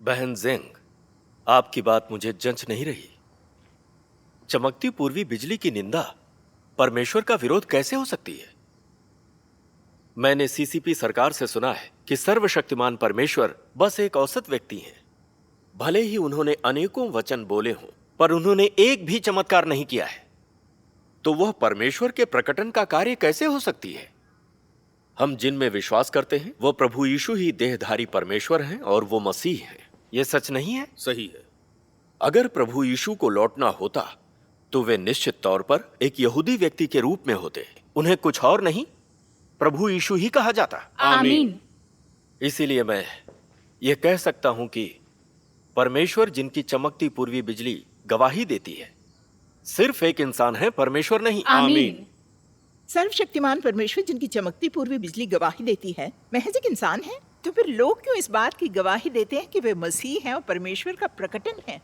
बहन जेंग, आपकी बात मुझे जंच नहीं रही। चमकती पूर्वी बिजली की निंदा परमेश्वर का विरोध कैसे हो सकती है? मैंने सीसीपी सरकार से सुना है कि सर्वशक्तिमान परमेश्वर बस एक औसत व्यक्ति हैं। भले ही उन्होंने अनेकों वचन बोले हों, पर उन्होंने एक भी चमत्कार नहीं किया है। तो वह परमेश्वर के प्रकटन का कार्य कैसे हो सकती है? हम जिन में विश्वास करते हैं वो प्रभु यीशु ही देहधारी परमेश्वर हैं और वो मसीह हैं। ये सच नहीं है? सही है। अगर प्रभु यीशु को लौटना होता तो वे निश्चित तौर पर एक यहूदी व्यक्ति के रूप में होते। उन्हें कुछ और नहीं, प्रभु यीशु ही कहा जाता। आमीन। इसीलिए मैं ये कह सकता हूं कि परमेश्वर जिनकी चमकती पूर्वी बिजली गवाही देती है, सिर्फ एक इंसान है, परमेश्वर नहीं। आमीन। सर्वशक्तिमान परमेश्वर जिनकी चमकती पूर्वी बिजली गवाही देती है महज एक इंसान है। तो फिर लोग क्यों इस बात की गवाही देते हैं कि वे मसीह हैं और परमेश्वर का प्रकटन है?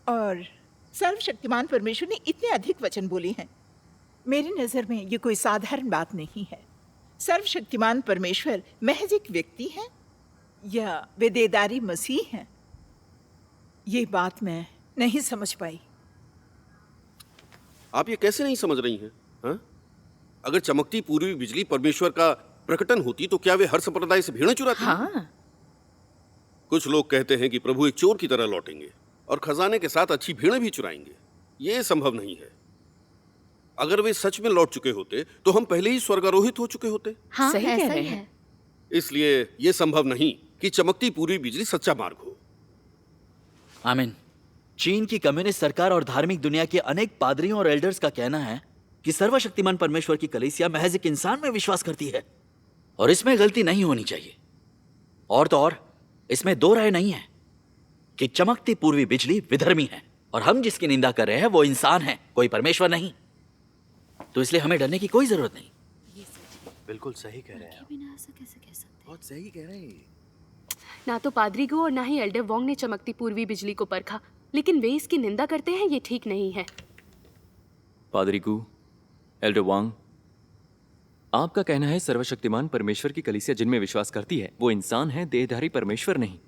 और सर्वशक्तिमान परमेश्वर ने इतने अधिक वचन बोले हैं। मेरी नजर में ये कोई साधारण बात नहीं है। सर्वशक्तिमान परमेश्वर महज एक व्यक्ति है या वे देदारी मसीह हैं? ये बात मैं नहीं समझ पाई। आप ये कैसे नहीं समझ रही हैं? हाँ? अगर चमकती पूर्वी बिजली परमेश्वर का प्रकटन होती तो क्या वे हर संप्रदाय से भेड़ें चुराती? हाँ। कुछ लोग कहते हैं कि प्रभु एक चोर की तरह लौटेंगे और खजाने के साथ अच्छी भेड़ें भी चुराएंगे। ये संभव नहीं है। अगर वे सच में लौट चुके होते तो हम पहले ही स्वर्गारोहित हो चुके होते। हाँ, सही ऐसा कह रहे ही हैं। है। इसलिए यह संभव नहीं कि चमकती पूर्वी बिजली सच्चा मार्ग हो। आमीन। चीन की कम्युनिस्ट सरकार और धार्मिक दुनिया के अनेक पादरियों और एल्डर्स का कहना है कि सर्वशक्तिमान परमेश्वर की कलीसिया महज एक इंसान में विश्वास करती है और इसमें गलती नहीं होनी चाहिए। और तो और इसमें दो राय नहीं है कि चमकती पूर्वी बिजली विधर्मी है और हम जिसकी निंदा कर रहे हैं वो इंसान है, कोई परमेश्वर नहीं। तो इसलिए हमें डरने की कोई जरूरत नहीं। बिल्कुल सही कह रहे हैं। बिना ऐसा कैसे कह सकते? बहुत सही कह रहे हैं। ना तो पादरी गो और ना ही एल्डर वोंग ने चमकती पूर्वी बिजली को परखा, लेकिन वे इसकी निंदा करते हैं। ये ठीक नहीं है। पादरी गु, एल्डर वांग, आपका कहना है सर्वशक्तिमान परमेश्वर की कलीसिया जिनमें विश्वास करती है वो इंसान है, देहधारी परमेश्वर नहीं।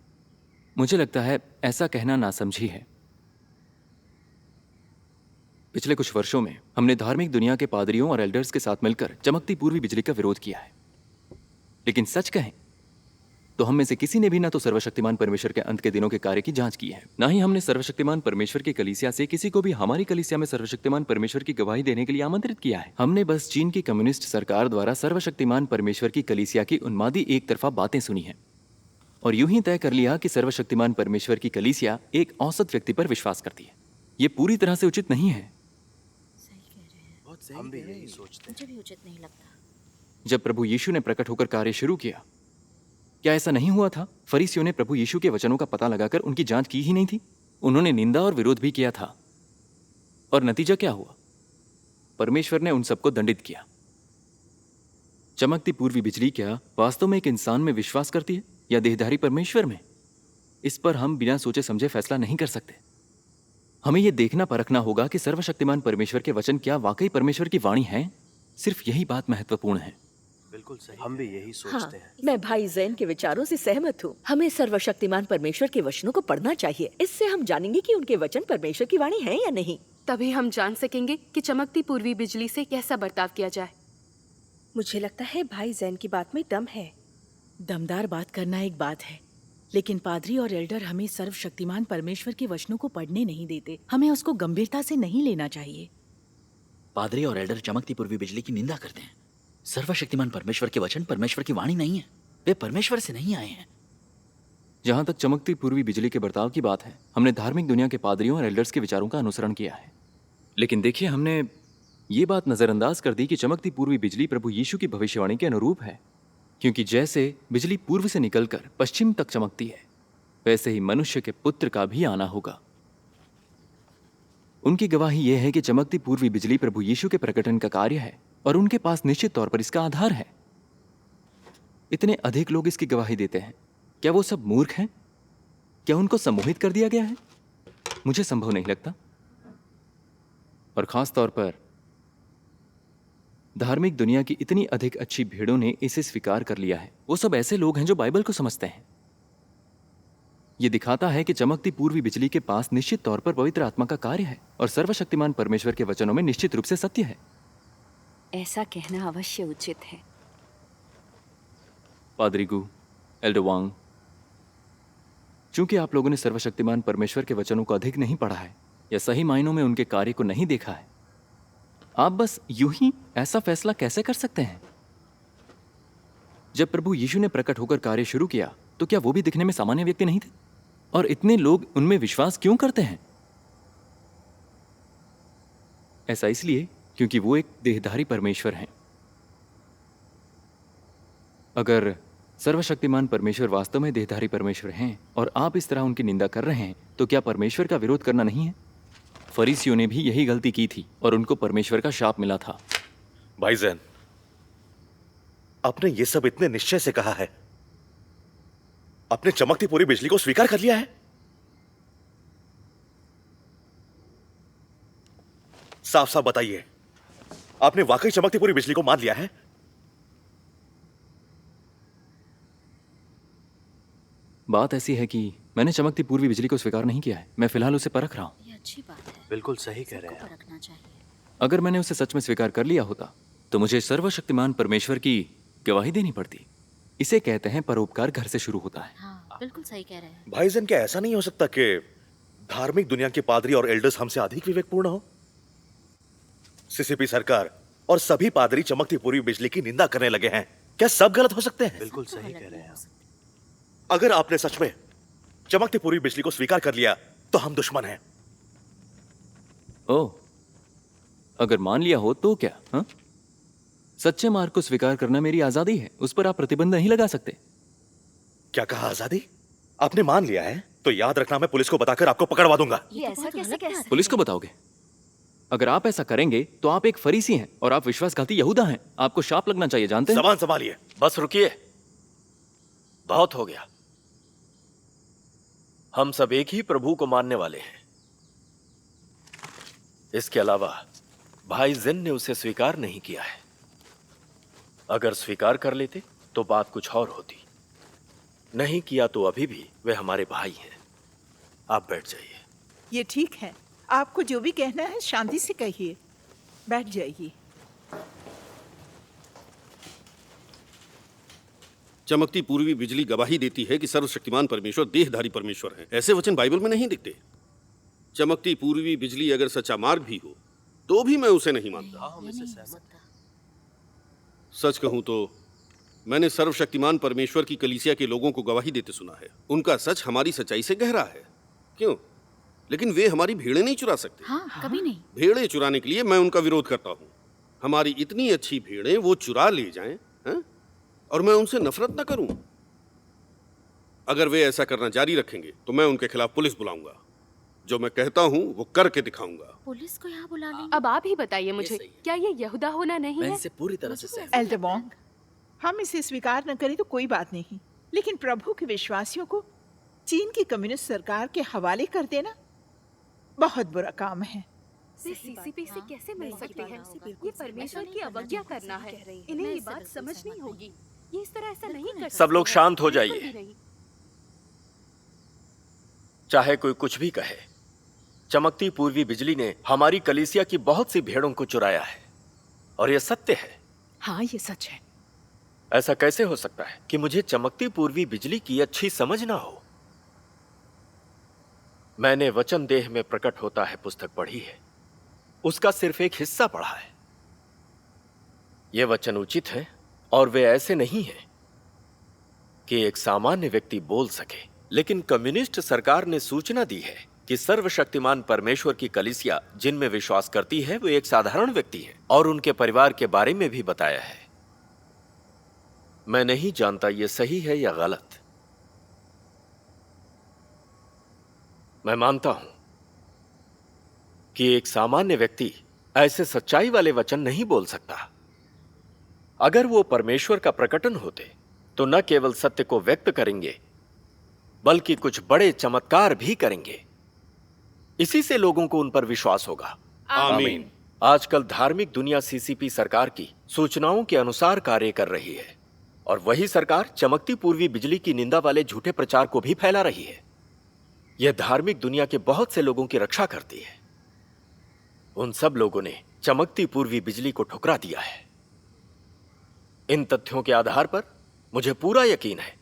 मुझे लगता है ऐसा कहना नासमझी है। पिछले कुछ वर्षों में हमने धार्मिक दुनिया के पादरियों और एल्डर्स के साथ मिलकर चमकती पूर्वी बिजली का विरोध किया है, लेकिन सच कहें तो हम में से किसी ने भी ना तो सर्वशक्तिमान परमेश्वर के अंत के दिनों के कार्य की जांच की है, ना ही हमने सर्वशक्तिमान परमेश्वर की कलीसिया से किसी को भी हमारी कलीसिया में सर्वशक्तिमान परमेश्वर की गवाही देने के लिए आमंत्रित किया है। हमने बस चीन की कम्युनिस्ट सरकार द्वारा सर्वशक्तिमान परमेश्वर की कलीसिया की उन्मादी एक तरफा बातें सुनी है और यूं ही तय कर लिया कि सर्वशक्तिमान परमेश्वर की कलीसिया एक औसत व्यक्ति पर विश्वास करती है। ये पूरी तरह से उचित नहीं है। हम भी यही सोचते हैं। मुझे भी उचित नहीं लगता। जब प्रभु यीशु ने प्रकट होकर कार्य शुरू किया, क्या ऐसा नहीं हुआ था? फरीसियों ने प्रभु यीशु के वचनों का पता लगाकर उनकी जांच की ही नहीं थी। उन्होंने निंदा और विरोध भी किया था और नतीजा क्या हुआ? परमेश्वर ने उन सबको दंडित किया। चमकती पूर्वी बिजली क्या वास्तव में एक इंसान में विश्वास करती है या देहधारी परमेश्वर में? इस पर हम बिना सोचे समझे फैसला नहीं कर सकते। हमें यह देखना परखना होगा कि सर्वशक्तिमान परमेश्वर के वचन क्या वाकई परमेश्वर की वाणी है। सिर्फ यही बात महत्वपूर्ण है। बिल्कुल सही। हम भी यही हाँ, सोचते हैं। मैं भाई जैन के विचारों से सहमत हूँ। हमें सर्वशक्तिमान परमेश्वर के वचनों को पढ़ना चाहिए। इससे हम जानेंगे कि उनके वचन परमेश्वर की वाणी है या नहीं। तभी हम जान सकेंगे कि चमकती पूर्वी बिजली से कैसा बर्ताव किया जाए। मुझे लगता है भाई जैन की बात में दम है। दमदार बात करना एक बात है, लेकिन पादरी और एल्डर हमें सर्वशक्तिमान परमेश्वर के वचनों को पढ़ने नहीं देते। हमें उसको गंभीरता से नहीं लेना चाहिए। पादरी और एल्डर चमकती पूर्वी बिजली की निंदा करते हैं। सर्वशक्तिमान परमेश्वर के वचन परमेश्वर की वाणी नहीं है, वे परमेश्वर से नहीं आए हैं। जहां तक चमकती पूर्वी बिजली के बर्ताव की बात है, हमने धार्मिक दुनिया के पादरियों और एल्डर्स के विचारों का अनुसरण किया है, लेकिन देखिए हमने ये बात नजरअंदाज कर दी कि चमकती पूर्वी बिजली प्रभु यीशु की भविष्यवाणी के अनुरूप है, क्योंकि जैसे बिजली पूर्व से निकलकर पश्चिम तक चमकती है, वैसे ही मनुष्य के पुत्र का भी आना होगा। उनकी गवाही यह है कि चमकती पूर्वी बिजली प्रभु यीशु के प्रकटन का कार्य है और उनके पास निश्चित तौर पर इसका आधार है। इतने अधिक लोग इसकी गवाही देते हैं, क्या वो सब मूर्ख हैं? क्या उनको सम्मोहित कर दिया गया है? मुझे संभव नहीं लगता। और खास तौर पर धार्मिक दुनिया की इतनी अधिक अच्छी भीड़ों ने इसे स्वीकार कर लिया है। वो सब ऐसे लोग हैं जो बाइबल को समझते हैं। ये दिखाता है कि चमकती पूर्वी बिजली के पास निश्चित तौर पर पवित्र आत्मा का कार्य है और सर्वशक्तिमान परमेश्वर के वचनों में निश्चित रूप से सत्य है। ऐसा कहना अवश्य उचित है। पादरी गु, एल्डर वांग, चूंकि आप लोगों ने सर्वशक्तिमान परमेश्वर के वचनों को अधिक नहीं पढ़ा है या सही मायनों में उनके कार्य को नहीं देखा है, आप बस यूं ही ऐसा फैसला कैसे कर सकते हैं? जब प्रभु यीशु ने प्रकट होकर कार्य शुरू किया तो क्या वो भी दिखने में सामान्य व्यक्ति नहीं थे? और इतने लोग उनमें विश्वास क्यों करते हैं? ऐसा इसलिए क्योंकि वो एक देहधारी परमेश्वर हैं। अगर सर्वशक्तिमान परमेश्वर वास्तव में देहधारी परमेश्वर हैं और आप इस तरह उनकी निंदा कर रहे हैं, तो क्या परमेश्वर का विरोध करना नहीं है? फरीसियों ने भी यही गलती की थी और उनको परमेश्वर का शाप मिला था। भाईजान, आपने ये सब इतने निश्चय से कहा है, आपने चमकती पूरी बिजली को स्वीकार कर लिया है? साफ साफ बताइए, आपने वाकई चमकती पूरी बिजली को मान लिया है? बात ऐसी है कि मैंने चमकती पूर्वी बिजली को स्वीकार नहीं किया है। मैं फिलहाल उसे परख रहा हूं। ये अच्छी बात है। बिल्कुल सही कह रहे सबको हैं। परखना चाहिए। अगर मैंने उसे सच में स्वीकार कर लिया होता तो मुझे सर्वशक्तिमान परमेश्वर की गवाही देनी पड़ती। इसे कहते हैं परोपकार घर से शुरू होता है। हाँ, बिल्कुल सही कह रहे हैं। भाईजान, क्या ऐसा नहीं हो सकता कि धार्मिक दुनिया के पादरी और एल्डर्स हमसे अधिक विवेकपूर्ण हो? सीसीपी सरकार और सभी पादरी चमकती पूरी बिजली की निंदा करने लगे हैं। क्या सब गलत हो सकते हैं? बिल्कुल सही कह रहे हैं। अगर आपने सच में चमकती पूरी बिजली को स्वीकार कर लिया तो हम दुश्मन हैं। ओह, अगर मान लिया हो तो क्या? हाँ, सच्चे मार्ग को स्वीकार करना मेरी आजादी है, उस पर आप प्रतिबंध नहीं लगा सकते। क्या कहा? आजादी? आपने मान लिया है तो याद रखना, मैं पुलिस को बताकर आपको पकड़वा दूंगा। ये ऐसा कैसे कह सकते? पुलिस को बताओगे? अगर आप ऐसा करेंगे तो आप एक फरीसी हैं और आप विश्वासघाती यहूदा हैं। आपको शाप लगना चाहिए, जानते हैं? जबान संभालिए। बस रुकिए, बहुत हो गया। हम सब एक ही प्रभु को मानने वाले हैं। इसके अलावा भाई जिन ने उसे स्वीकार नहीं किया है। अगर स्वीकार कर लेते तो बात कुछ और होती। नहीं किया तो अभी भी वे हमारे भाई हैं। आप बैठ जाइए। ये ठीक है, आपको जो भी कहना है शांति से कहिए। बैठ जाइए। चमकती पूर्वी बिजली गवाही देती है कि सर्वशक्तिमान परमेश्वर देहधारी परमेश्वर है। ऐसे वचन बाइबल में नहीं दिखते। चमकती पूर्वी बिजली अगर सच्चा मार्ग भी हो तो भी मैं उसे नहीं मानता। सच कहूं तो मैंने सर्वशक्तिमान परमेश्वर की कलीसिया के लोगों को गवाही देते सुना है। उनका सच हमारी सच्चाई से गहरा है। क्यों? लेकिन वे हमारी भेड़ें नहीं चुरा सकते। हाँ, कभी नहीं। भेड़ें चुराने के लिए मैं उनका विरोध करता हूँ। हमारी इतनी अच्छी भेड़ें वो चुरा ले जाएं, हैं? और मैं उनसे नफरत न करूं। अगर वे ऐसा करना जारी रखेंगे तो मैं उनके खिलाफ पुलिस बुलाऊंगा। जो मैं कहता हूं वो करके दिखाऊंगा। पुलिस को यहाँ बुला लेंगे। अब आप ही बताइए मुझे, क्या ये यहूदा होना नहीं मैं है? इनसे पूरी तरह से सहमत एल्डर वोंग, हम इसे स्वीकार न करें तो कोई बात नहीं, लेकिन प्रभु के विश्वासियों को चीन की कम्युनिस्ट सरकार के हवाले कर देना बहुत बुरा काम है। वे सीसीपी से कैसे मिल सकते हैं? ये परमेश्वर की अवज्ञा करना है। इन्हें ये बात समझनी होगी। ये इस तरह ऐसा नहीं कर सकते। सब लोग शांत हो बिल्कुल जाइए। भी नहीं। चाहे कोई कुछ भी कहे, चमकती पूर्वी बिजली ने हमारी कलीसिया की बहुत सी भेड़ों को चुराया है और यह सत्य है। हाँ, ये सच है। ऐसा कैसे हो सकता है कि मुझे चमकती पूर्वी बिजली की अच्छी समझ ना हो? मैंने वचन देह में प्रकट होता है पुस्तक पढ़ी है, उसका सिर्फ एक हिस्सा पढ़ा है। यह वचन उचित है और वे ऐसे नहीं हैं कि एक सामान्य व्यक्ति बोल सके। लेकिन कम्युनिस्ट सरकार ने सूचना दी है कि सर्वशक्तिमान परमेश्वर की कलीसिया जिनमें विश्वास करती है वो एक साधारण व्यक्ति है और उनके परिवार के बारे में भी बताया है। मैं नहीं जानता ये सही है या गलत। मैं मानता हूं कि एक सामान्य व्यक्ति ऐसे सच्चाई वाले वचन नहीं बोल सकता। अगर वो परमेश्वर का प्रकटन होते तो न केवल सत्य को व्यक्त करेंगे बल्कि कुछ बड़े चमत्कार भी करेंगे। इसी से लोगों को उन पर विश्वास होगा। आमीन। आजकल धार्मिक दुनिया सीसीपी सरकार की सूचनाओं के अनुसार कार्य कर रही है और वही सरकार चमकती पूर्वी बिजली की निंदा वाले झूठे प्रचार को भी फैला रही है। यह धार्मिक दुनिया के बहुत से लोगों की रक्षा करती है। उन सब लोगों ने चमकती पूर्वी बिजली को ठुकरा दिया है। इन तथ्यों के आधार पर मुझे पूरा यकीन है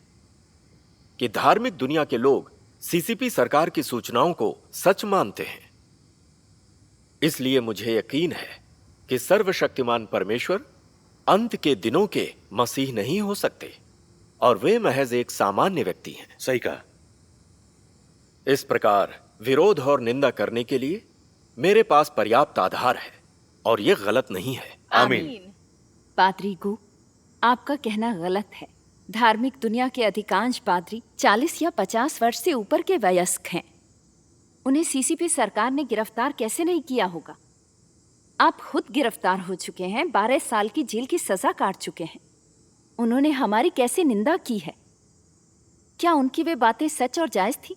कि धार्मिक दुनिया के लोग सीसीपी सरकार की सूचनाओं को सच मानते हैं। इसलिए मुझे यकीन है कि सर्वशक्तिमान परमेश्वर अंत के दिनों के मसीह नहीं हो सकते और वे महज एक सामान्य व्यक्ति हैं। सही कहा। इस प्रकार विरोध और निंदा करने के लिए मेरे पास पर्याप्त आधार है और यह गलत नहीं है। आमीन। पादरी गु, आपका कहना गलत है। धार्मिक दुनिया के अधिकांश पादरी 40 या 50 वर्ष से ऊपर के वयस्क हैं। उन्हें सीसीपी सरकार ने गिरफ्तार कैसे नहीं किया होगा? आप खुद गिरफ्तार हो चुके हैं, 12 साल की जेल की सजा काट चुके हैं। उन्होंने हमारी कैसे निंदा की है? क्या उनकी वे बातें सच और जायज थी?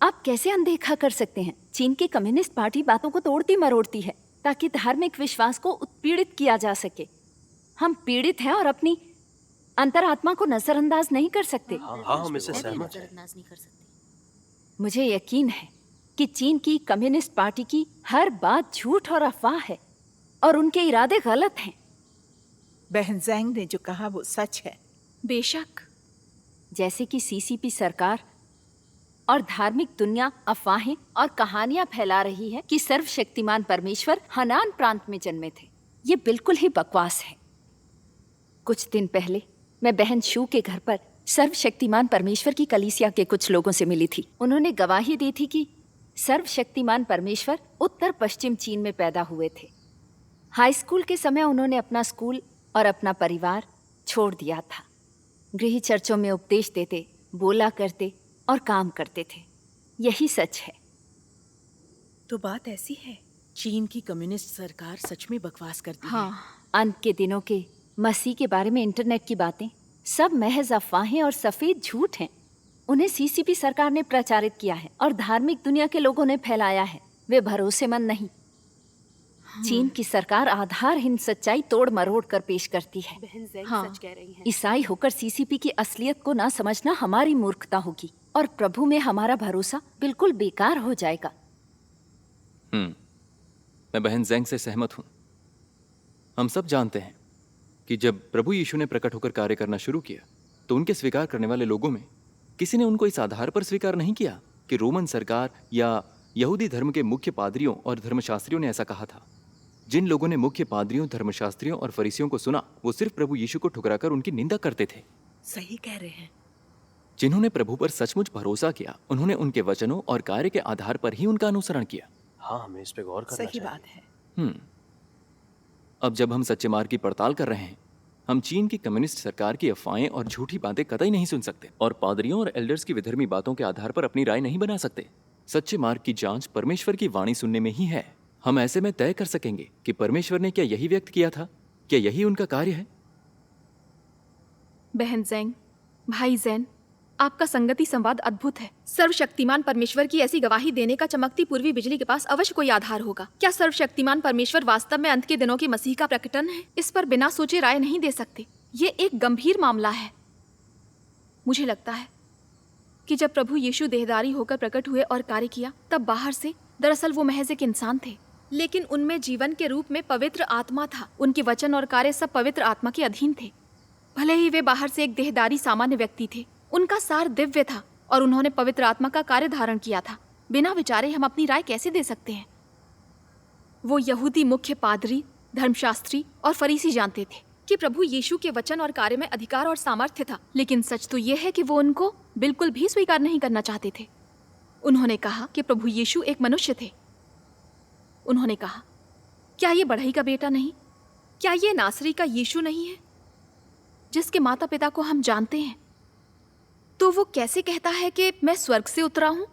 आप कैसे अनदेखा कर सकते हैं? चीन की कम्युनिस्ट पार्टी बातों को तोड़ती मरोड़ती है ताकि धार्मिक विश्वास को उत्पीड़ित किया जा सके। हम पीड़ित हैं और अपनी अंतरात्मा को नजरअंदाज नहीं कर सकते। हाँ, हम इससे सहमत हैं। मुझे यकीन है कि चीन की कम्युनिस्ट पार्टी की हर बात झूठ और अफवाह है और उनके इरादे गलत हैं। बहन ज़ैंग ने जो कहा वो सच है। बेशक, जैसे कि सीसीपी सरकार और धार्मिक दुनिया अफवाहें और कहानियां फैला रही है कि सर्वशक्तिमान परमेश्वर हनान प्रांत में जन्मे थे। ये बिल्कुल ही बकवास है। कुछ दिन पहले मैं बहन शू के घर पर सर्वशक्तिमान परमेश्वर की कलीसिया के कुछ लोगों से मिली थी। उन्होंने गवाही दी थी कि सर्वशक्तिमान परमेश्वर उत्तर पश्चिम चीन में पैदा हुए थे। हाई स्कूल के समय उन्होंने अपना स्कूल और अपना परिवार छोड़ दिया था। गृह चर्चों में उपदेश देते, बोला करते और काम करते थे। यही सच है। तो बात ऐसी है, चीन की कम्युनिस्ट सरकार सच में बकवास करती है। अंत के दिनों के मसीह के बारे में इंटरनेट की बातें सब महज अफवाहें और सफेद झूठ हैं। उन्हें सीसीपी सरकार ने प्रचारित किया है और धार्मिक दुनिया के लोगों ने फैलाया है। वे भरोसेमंद नहीं। चीन की सरकार आधारहीन सच्चाई तोड़ मरोड़ कर पेश करती है। सच कह रही हैं। ईसाई होकर सीसीपी की असलियत को ना समझना हमारी मूर्खता होगी और प्रभु में हमारा भरोसा बिल्कुल बेकार हो जाएगा। मैं बहन ज़ैंग से सहमत हूं। हम सब जानते हैं कि जब प्रभु यीशु ने प्रकट होकर कार्य करना शुरू किया तो उनके स्वीकार करने वाले लोगों में किसी ने उनको इस आधार पर स्वीकार नहीं किया कि रोमन सरकार या यहूदी धर्म के मुख्य पादरियों और धर्मशास्त्रियों ने ऐसा कहा था। जिन लोगों ने मुख्य पादरियों, धर्मशास्त्रियों और फरीसियों को सुना, वो सिर्फ प्रभु यीशु को ठुकराकर उनकी निंदा करते थे। सही कह रहे हैं। जिन्होंने प्रभु पर सचमुच भरोसा किया, उन्होंने उनके वचनों और कार्य के आधार पर ही उनका अनुसरण किया। हाँ, हमें इस पे गौर करना चाहिए। सही बात है। अब जब हम सच्चे मार्ग की पड़ताल कर रहे हैं, हम चीन की कम्युनिस्ट सरकार की अफवाहें और झूठी बातें कतई नहीं सुन सकते और पादरियों और एल्डर्स की विधर्मी बातों के आधार पर अपनी राय नहीं बना सकते। सच्चे मार्ग की जांच परमेश्वर की वाणी सुनने में ही है। हम ऐसे में तय कर सकेंगे कि परमेश्वर ने क्या यही व्यक्त किया था, क्या यही उनका कार्य है। बहन ज़ैंग, भाई ज़ैन, आपका संगति संवाद अद्भुत है। सर्वशक्तिमान परमेश्वर की ऐसी गवाही देने का चमकती पूर्वी बिजली के पास अवश्य कोई आधार होगा। क्या सर्वशक्तिमान परमेश्वर वास्तव में अंत के दिनों के मसीह का प्रकटन है? इस पर बिना सोचे राय नहीं दे सकते। ये एक गंभीर मामला है। मुझे लगता है कि जब प्रभु यीशु देहधारी होकर प्रकट हुए और कार्य किया, तब बाहर से दरअसल वो महज एक इंसान थे, लेकिन उनमें जीवन के रूप में पवित्र आत्मा था। उनके वचन और कार्य सब पवित्र आत्मा के अधीन थे। भले ही वे बाहर से एक देहधारी सामान्य व्यक्ति थे, उनका सार दिव्य था और उन्होंने पवित्र आत्मा का कार्य धारण किया था। बिना विचारे हम अपनी राय कैसे दे सकते हैं? वो यहूदी मुख्य पादरी, धर्मशास्त्री और फरीसी जानते थे कि प्रभु यीशु के वचन और कार्य में अधिकार और सामर्थ्य था, लेकिन सच तो ये है कि वो उनको बिल्कुल भी स्वीकार नहीं करना चाहते थे। उन्होंने कहा कि प्रभु यीशु एक मनुष्य थे। उन्होंने कहा, क्या ये बढ़ई का बेटा नहीं? क्या ये नासरी का यीशु नहीं है, जिसके माता पिता को हम जानते हैं? तो वो कैसे कहता है कि मैं स्वर्ग से उतरा हूं?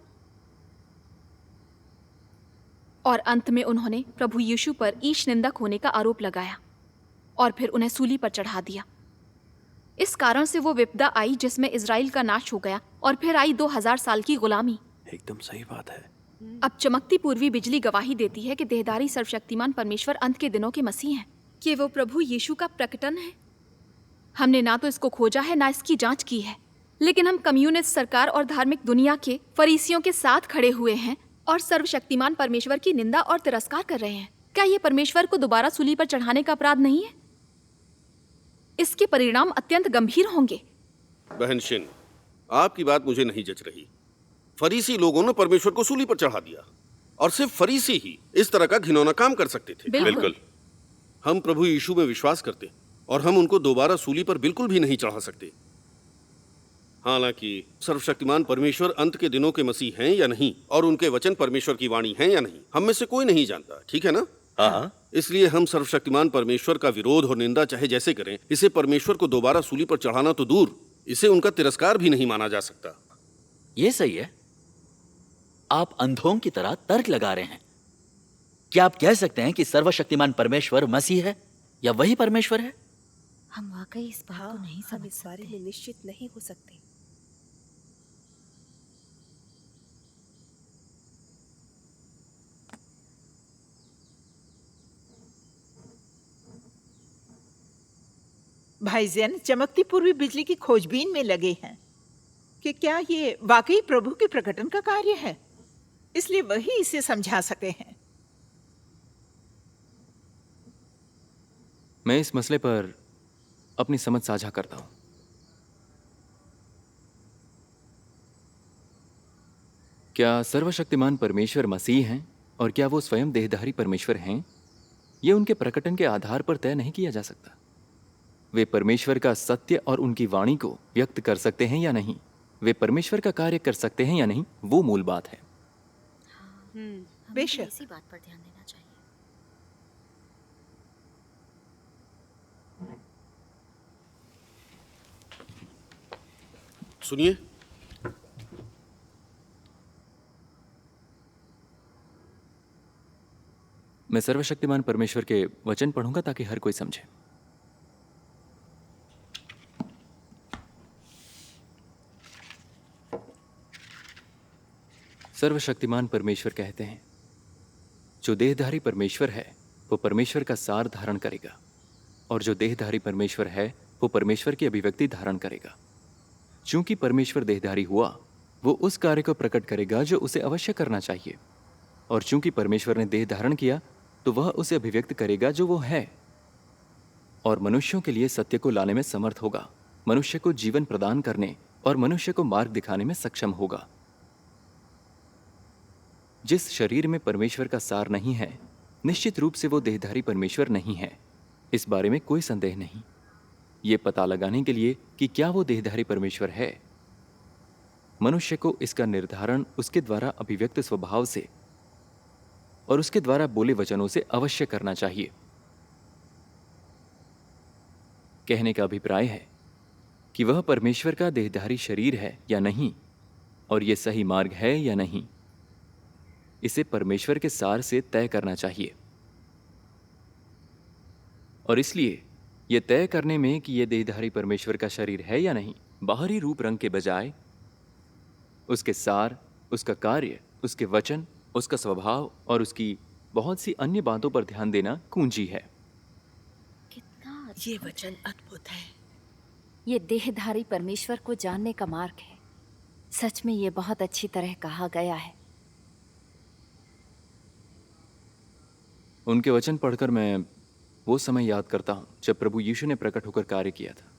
और अंत में उन्होंने प्रभु यीशु पर ईश निंदक होने का आरोप लगाया और फिर उन्हें सूली पर चढ़ा दिया। इस कारण से वो विपदा आई जिसमें इजराइल का नाश हो गया और फिर आई 2000 साल की गुलामी। एकदम सही बात है। अब चमकती पूर्वी बिजली गवाही देती है कि देहधारी सर्वशक्तिमान परमेश्वर अंत के दिनों के मसीह हैं, कि वो प्रभु यीशु का प्रकटन है। हमने ना तो इसको खोजा है, ना इसकी जांच की है। लेकिन हम कम्युनिस्ट सरकार और धार्मिक दुनिया के फरीसियों के साथ खड़े हुए हैं और सर्वशक्तिमान परमेश्वर की निंदा और तिरस्कार कर रहे हैं। क्या ये परमेश्वर को दोबारा सूली पर चढ़ाने का अपराध नहीं है? इसके परिणाम अत्यंत गंभीर होंगे। बहन शिन, आपकी बात मुझे नहीं जच रही। फरीसी लोगों ने परमेश्वर को सूली पर चढ़ा दिया, और सिर्फ फरीसी ही इस तरह का घिनौना काम कर सकते थे। बिल्कुल। हम प्रभु यीशु में विश्वास करते और हम उनको दोबारा सूली पर बिल्कुल भी नहीं चढ़ा सकते। हालांकि सर्वशक्तिमान परमेश्वर अंत के दिनों के मसीह हैं या नहीं, और उनके वचन परमेश्वर की वाणी हैं या नहीं, हम में से कोई नहीं जानता। ठीक है ना? हाँ। इसलिए हम सर्वशक्तिमान परमेश्वर का विरोध और निंदा चाहे जैसे करें, इसे परमेश्वर को दोबारा सूली पर चढ़ाना तो दूर, इसे उनका तिरस्कार भी नहीं माना जा सकता। ये सही है। आप अंधों की तरह तर्क लगा रहे हैं। क्या आप कह सकते हैं कि सर्वशक्तिमान परमेश्वर मसीह है या वही परमेश्वर है? हम वाकई इस बात को नहीं समझ इस बारे में निश्चित नहीं हो सकते। भाई जैन चमकती पूर्वी बिजली की खोजबीन में लगे हैं कि क्या ये वाकई प्रभु के प्रकटन का कार्य है, इसलिए वही इसे समझा सके हैं। मैं इस मसले पर अपनी समझ साझा करता हूं। क्या सर्वशक्तिमान परमेश्वर मसीह हैं और क्या वो स्वयं देहधारी परमेश्वर हैं? ये उनके प्रकटन के आधार पर तय नहीं किया जा सकता। वे परमेश्वर का सत्य और उनकी वाणी को व्यक्त कर सकते हैं या नहीं, वे परमेश्वर का कार्य कर सकते हैं या नहीं, वो मूल बात है। बेशक इसी बात पर ध्यान देना चाहिए। सुनिए, मैं सर्वशक्तिमान परमेश्वर के वचन पढ़ूंगा ताकि हर कोई समझे। सर्वशक्तिमान परमेश्वर कहते हैं, जो देहधारी परमेश्वर है वो परमेश्वर का सार धारण करेगा, और जो देहधारी परमेश्वर है वो परमेश्वर की अभिव्यक्ति धारण करेगा। चूंकि परमेश्वर देहधारी हुआ, वो उस कार्य को प्रकट करेगा जो उसे अवश्य करना चाहिए, और चूंकि परमेश्वर ने देह धारण किया तो वह उसे अभिव्यक्त करेगा जो वो है, और मनुष्यों के लिए सत्य को लाने में समर्थ होगा, मनुष्य को जीवन प्रदान करने और मनुष्य को मार्ग दिखाने में सक्षम होगा। जिस शरीर में परमेश्वर का सार नहीं है, निश्चित रूप से वो देहधारी परमेश्वर नहीं है, इस बारे में कोई संदेह नहीं। ये पता लगाने के लिए कि क्या वो देहधारी परमेश्वर है, मनुष्य को इसका निर्धारण उसके द्वारा अभिव्यक्त स्वभाव से और उसके द्वारा बोले वचनों से अवश्य करना चाहिए। कहने का अभिप्राय है कि वह परमेश्वर का देहधारी शरीर है या नहीं, और यह सही मार्ग है या नहीं, इसे परमेश्वर के सार से तय करना चाहिए। और इसलिए यह तय करने में कि यह देहधारी परमेश्वर का शरीर है या नहीं, बाहरी रूप रंग के बजाय उसके सार, उसका कार्य, उसके वचन, उसका स्वभाव और उसकी बहुत सी अन्य बातों पर ध्यान देना कुंजी है। कितना ये वचन अद्भुत है। ये देहधारी परमेश्वर को जानने का मार्ग है। सच में ये बहुत अच्छी तरह कहा गया है। उनके वचन पढ़कर मैं वो समय याद करता हूं जब प्रभु यीशु ने प्रकट होकर कार्य किया था।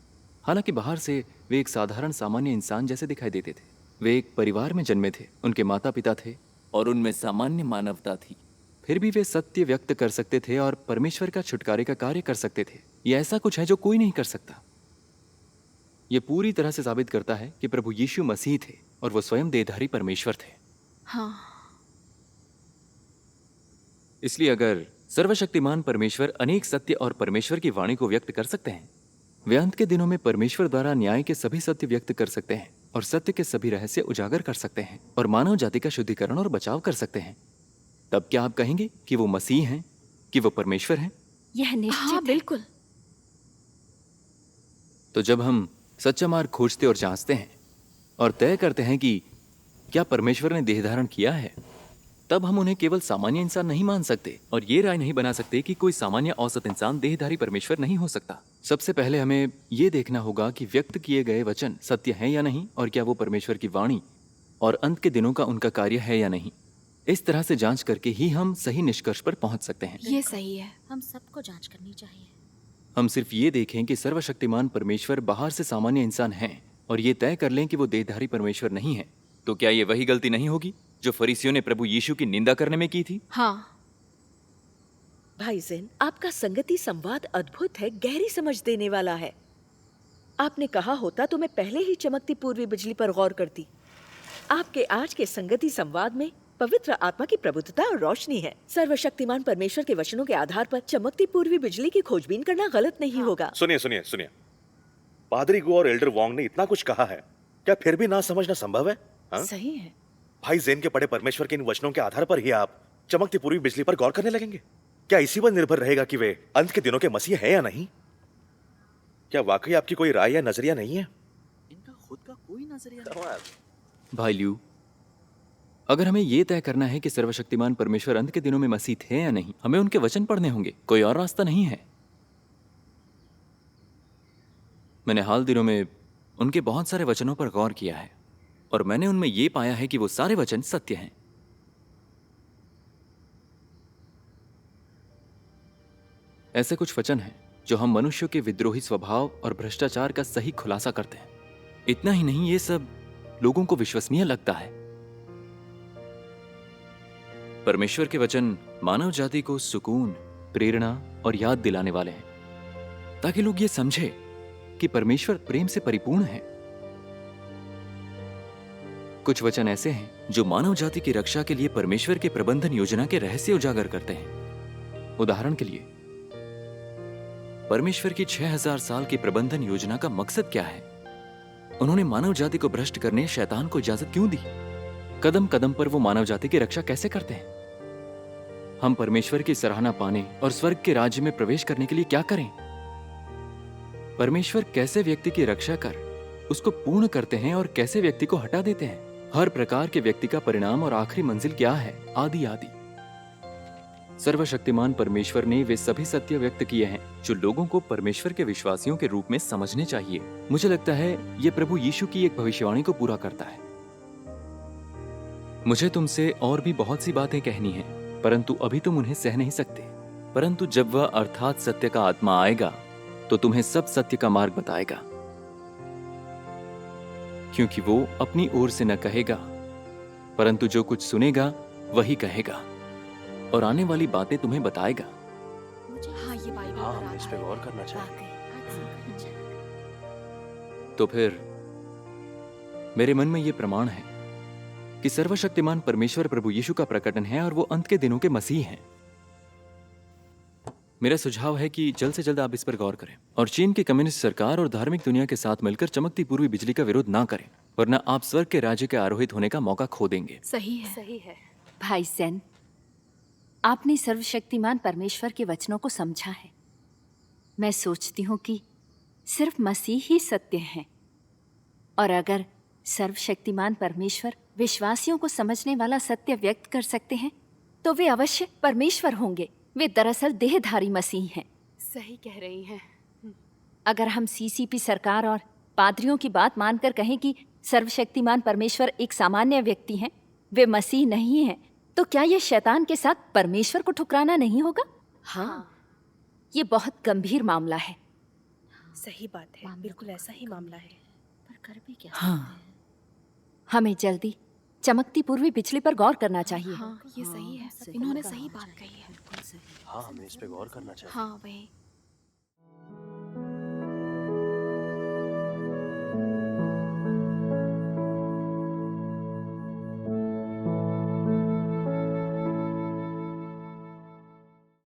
हालांकि बाहर से वे एक साधारण सामान्य इंसान जैसे दिखाई देते थे। वे एक परिवार में जन्मे थे, उनके माता पिता थे और उनमें सामान्य मानवता थी। फिर भी वे सत्य व्यक्त कर सकते थे और परमेश्वर का छुटकारे का कार्य कर सकते थे। ये ऐसा कुछ है जो कोई नहीं कर सकता। ये पूरी तरह से साबित करता है कि प्रभु यीशु मसीह थे और वो स्वयं देहधारी परमेश्वर थे। हाँ। इसलिए अगर सर्वशक्तिमान परमेश्वर अनेक सत्य और परमेश्वर की वाणी को व्यक्त कर सकते हैं, वे अंत के दिनों में परमेश्वर द्वारा न्याय के सभी सत्य व्यक्त कर सकते हैं और सत्य के सभी रहस्य उजागर कर सकते हैं और मानव जाति का शुद्धिकरण और बचाव कर सकते हैं, तब क्या आप कहेंगे कि वो मसीह हैं, कि वो परमेश्वर हैं? यह निश्चित हाँ, बिल्कुल। तो जब हम सच्चा मार्ग खोजते और जांचते हैं और तय करते हैं कि क्या परमेश्वर ने देह धारण किया है, तब हम उन्हें केवल सामान्य इंसान नहीं मान सकते और ये राय नहीं बना सकते कि कोई सामान्य औसत इंसान देहधारी परमेश्वर नहीं हो सकता। सबसे पहले हमें ये देखना होगा कि व्यक्त किए गए वचन सत्य हैं या नहीं, और क्या वो परमेश्वर की वाणी और अंत के दिनों का उनका कार्य है या नहीं। इस तरह से जांच करके ही हम सही निष्कर्ष पर पहुंच सकते हैं। ये सही है। हम सबको जांच करनी चाहिए। हम सिर्फ ये देखें कि सर्वशक्तिमान परमेश्वर बाहर से सामान्य इंसान हैं और ये तय कर लें कि वो देहधारी परमेश्वर नहीं है। तो क्या ये वही गलती नहीं होगी जो फरीसियों ने प्रभु यीशु की निंदा करने में की थी? हाँ। भाई ज़ेन, आपका संगति संवाद अद्भुत है, गहरी समझ देने वाला है। आपने कहा होता तो मैं पहले ही चमकती पूर्वी बिजली पर गौर करती। आपके आज के संगति संवाद में पवित्र आत्मा की प्रबुद्धता और रोशनी है। सर्वशक्तिमान परमेश्वर के वचनों के आधार पर चमकती पूर्वी बिजली की खोजबीन करना गलत नहीं होगा। सुनिए सुनिए सुनिए, पादरी गो और एल्डर वोंग ने इतना कुछ कहा है, क्या फिर भी ना समझना संभव है? हा? सही है। भाई ज़ेन के पढ़े परमेश्वर के इन वचनों के आधार पर ही आप चमकती पूर्वी बिजली पर गौर करने लगेंगे? क्या इसी पर निर्भर रहेगा कि वे अंत के दिनों के मसीह है या नहीं? क्या वाकई आपकी कोई राय या नजरिया नहीं है? इनका खुद का कोई नजरिया नहीं। भाई ल्यू, अगर हमें ये तय करना है कि सर्वशक्तिमान परमेश्वर अंत के दिनों में मसीह थे या नहीं, हमें उनके वचन पढ़ने होंगे, कोई और रास्ता नहीं है। मैंने हाल दिनों में उनके बहुत सारे वचनों पर गौर किया है और मैंने उनमें ये पाया है कि वो सारे वचन सत्य हैं। ऐसे कुछ वचन हैं जो हम मनुष्यों के विद्रोही स्वभाव और भ्रष्टाचार का सही खुलासा करते हैं। इतना ही नहीं, ये सब लोगों को विश्वसनीय लगता है। परमेश्वर के वचन मानव जाति को सुकून, प्रेरणा और याद दिलाने वाले हैं, ताकि लोग ये समझे कि परमेश्वर प्रेम से परिपूर्ण है। कुछ वचन ऐसे हैं जो मानव जाति की रक्षा के लिए परमेश्वर के प्रबंधन योजना के रहस्य उजागर करते हैं। उदाहरण के लिए, परमेश्वर की 6000 साल की प्रबंधन योजना का मकसद क्या है? उन्होंने मानव जाति को भ्रष्ट करने शैतान को इजाजत क्यों दी? कदम कदम पर वो मानव जाति की रक्षा कैसे करते हैं? हम परमेश्वर की सराहना पाने और स्वर्ग के राज्य में प्रवेश करने के लिए क्या करें? परमेश्वर कैसे व्यक्ति की रक्षा कर उसको पूर्ण करते हैं और कैसे व्यक्ति को हटा देते हैं? हर प्रकार के व्यक्ति का परिणाम और आखिरी मंजिल क्या है? आदि आदि। सर्वशक्तिमान परमेश्वर ने वे सभी सत्य व्यक्त किए हैं जो लोगों को परमेश्वर के विश्वासियों के रूप में समझने चाहिए। मुझे लगता है ये प्रभु यीशु की एक भविष्यवाणी को पूरा करता है। मुझे तुमसे और भी बहुत सी बातें कहनी हैं, परंतु अभी तुम उन्हें सह नहीं सकते। परंतु जब वह अर्थात सत्य का आत्मा आएगा तो तुम्हें सब सत्य का मार्ग बताएगा, क्योंकि वो अपनी ओर से न कहेगा, परंतु जो कुछ सुनेगा वही कहेगा और आने वाली बातें तुम्हें बताएगा। हाँ, ये बाइबल हाँ, पर हमें इस पे आधारित गौर करना चाहिए। तो फिर मेरे मन में ये प्रमाण है कि सर्वशक्तिमान परमेश्वर प्रभु यीशु का प्रकटन है और वो अंत के दिनों के मसीह हैं। मेरा सुझाव है कि जल्द से जल्द आप इस पर गौर करें और चीन की कम्युनिस्ट सरकार और धार्मिक दुनिया के साथ मिलकर चमकती पूर्वी बिजली का विरोध ना करें, वरना आप स्वर्ग के राज्य के आरोहित होने का मौका खो देंगे। सही है। सही है। भाई ज़ेन, आपने सर्वशक्तिमान परमेश्वर के वचनों को समझा है। मैं सोचती हूँ कि सिर्फ मसीह ही सत्य हैं, और अगर सर्वशक्तिमान परमेश्वर विश्वासियों को समझने वाला सत्य व्यक्त कर सकते हैं तो वे अवश्य परमेश्वर होंगे। वे दरअसल देहधारी मसीह हैं। सही कह रही हैं। अगर हम सीसीपी सरकार और पादरियों की बात मानकर कहें कि सर्वशक्तिमान परमेश्वर एक सामान्य व्यक्ति हैं, वे मसीह नहीं हैं, तो क्या यह शैतान के साथ परमेश्वर को ठुकराना नहीं होगा? हाँ, ये बहुत गंभीर मामला है। सही बात है, बिल्कुल ऐसा ही मामला है। पर कर भी क्या हाँ। सकते हैं? हमें जल्दी चमकती पूर्वी बिजली पर गौर करना चाहिए। हाँ, ये सही है। इन्होंने सही बात कही है। हाँ, हमें इस पे गौर करना चाहिए। हाँ, वही।